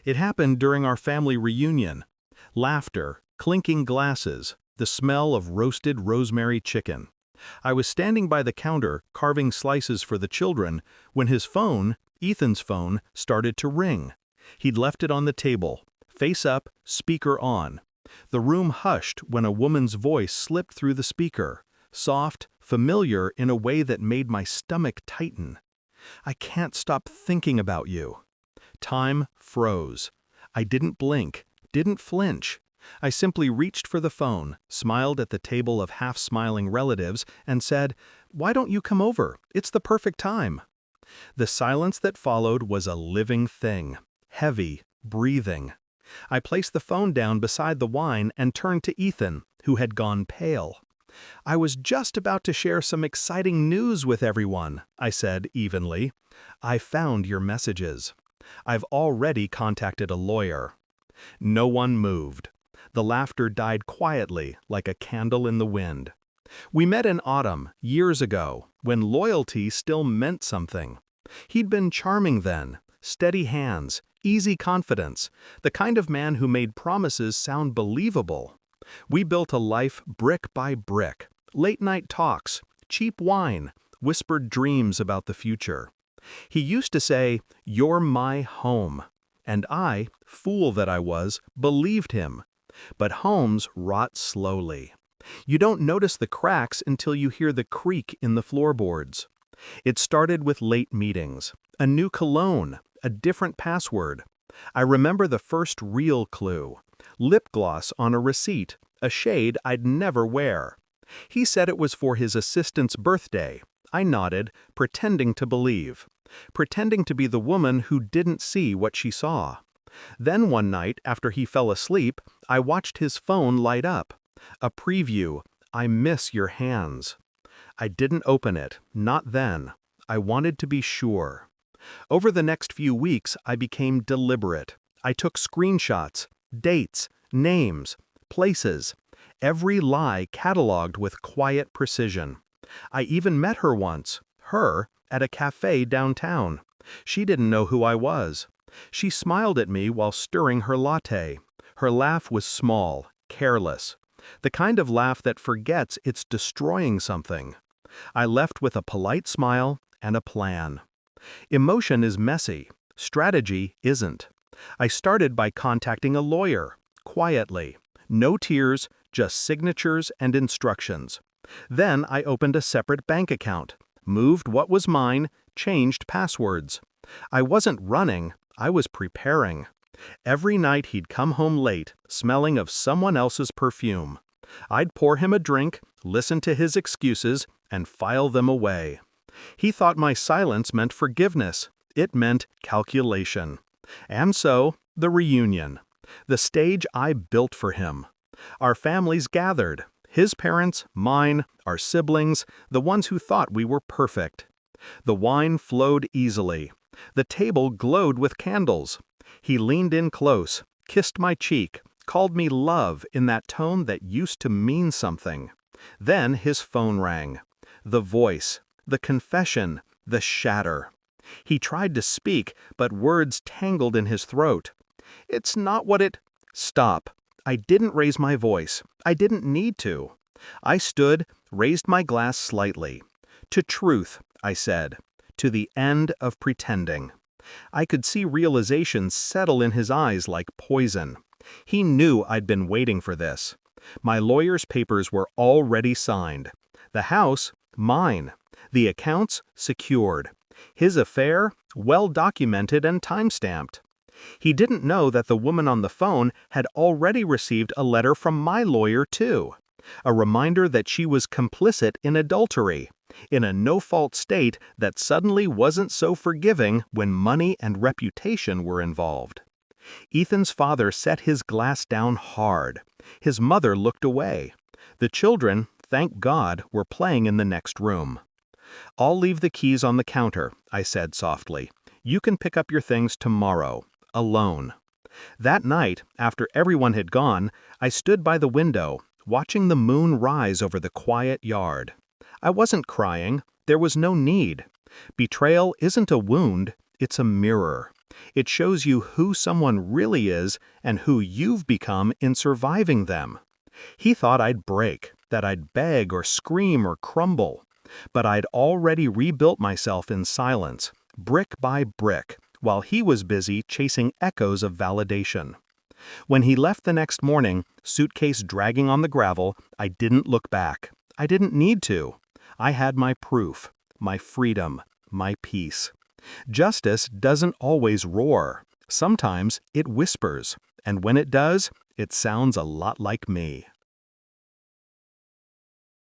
It happened during our family reunion. Laughter, clinking glasses, the smell of roasted rosemary chicken. I was standing by the counter, carving slices for the children, when his phone, Ethan's phone, started to ring. He'd left it on the table, face up, speaker on. The room hushed when a woman's voice slipped through the speaker, soft, familiar in a way that made my stomach tighten. "I can't stop thinking about you." Time froze. I didn't blink, didn't flinch. I simply reached for the phone, smiled at the table of half-smiling relatives, and said, "Why don't you come over? It's the perfect time." The silence that followed was a living thing, heavy, breathing. I placed the phone down beside the wine and turned to Ethan, who had gone pale. "I was just about to share some exciting news with everyone," I said evenly. "I found your messages. I've already contacted a lawyer." No one moved. The laughter died quietly, like a candle in the wind. We met in autumn, years ago, when loyalty still meant something. He'd been charming then, steady hands, easy confidence, the kind of man who made promises sound believable. We built a life brick by brick, late-night talks, cheap wine, whispered dreams about the future. He used to say, "You're my home," and I, fool that I was, believed him. But homes rot slowly. You don't notice the cracks until you hear the creak in the floorboards. It started with late meetings, a new cologne, a different password. I remember the first real clue. Lip gloss on a receipt, a shade I'd never wear. He said it was for his assistant's birthday. I nodded, pretending to believe. Pretending to be the woman who didn't see what she saw. Then one night, after he fell asleep, I watched his phone light up. A preview, "I miss your hands." I didn't open it, not then. I wanted to be sure. Over the next few weeks, I became deliberate. I took screenshots, dates, names, places, every lie cataloged with quiet precision. I even met her once, at a cafe downtown. She didn't know who I was. She smiled at me while stirring her latte. Her laugh was small, careless. The kind of laugh that forgets it's destroying something. I left with a polite smile and a plan. Emotion is messy. Strategy isn't. I started by contacting a lawyer, quietly. No tears, just signatures and instructions. Then I opened a separate bank account, moved what was mine, changed passwords. I wasn't running, I was preparing. Every night he'd come home late, smelling of someone else's perfume. I'd pour him a drink, listen to his excuses, and file them away. He thought my silence meant forgiveness. It meant calculation. And so, the reunion. The stage I built for him. Our families gathered. His parents, mine, our siblings, the ones who thought we were perfect. The wine flowed easily. The table glowed with candles. He leaned in close, kissed my cheek, called me love in that tone that used to mean something. Then his phone rang. The voice, the confession, the shatter. He tried to speak, but words tangled in his throat. "It's not what it—" Stop. I didn't raise my voice. I didn't need to. I stood, raised my glass slightly. "To truth," I said. "To the end of pretending." I could see realization settle in his eyes like poison. He knew I'd been waiting for this. My lawyer's papers were already signed. The house, mine. The accounts, secured. His affair, well documented and time-stamped. He didn't know that the woman on the phone had already received a letter from my lawyer too. A reminder that she was complicit in adultery, in a no-fault state that suddenly wasn't so forgiving when money and reputation were involved. Ethan's father set his glass down hard. His mother looked away. The children, thank God, were playing in the next room. "I'll leave the keys on the counter," I said softly. "You can pick up your things tomorrow, alone." That night, after everyone had gone, I stood by the window, watching the moon rise over the quiet yard. I wasn't crying. There was no need. Betrayal isn't a wound, it's a mirror. It shows you who someone really is and who you've become in surviving them. He thought I'd break, that I'd beg or scream or crumble. But I'd already rebuilt myself in silence, brick by brick, while he was busy chasing echoes of validation. When he left the next morning, suitcase dragging on the gravel, I didn't look back. I didn't need to. I had my proof, my freedom, my peace. Justice doesn't always roar. Sometimes it whispers, and when it does, it sounds a lot like me.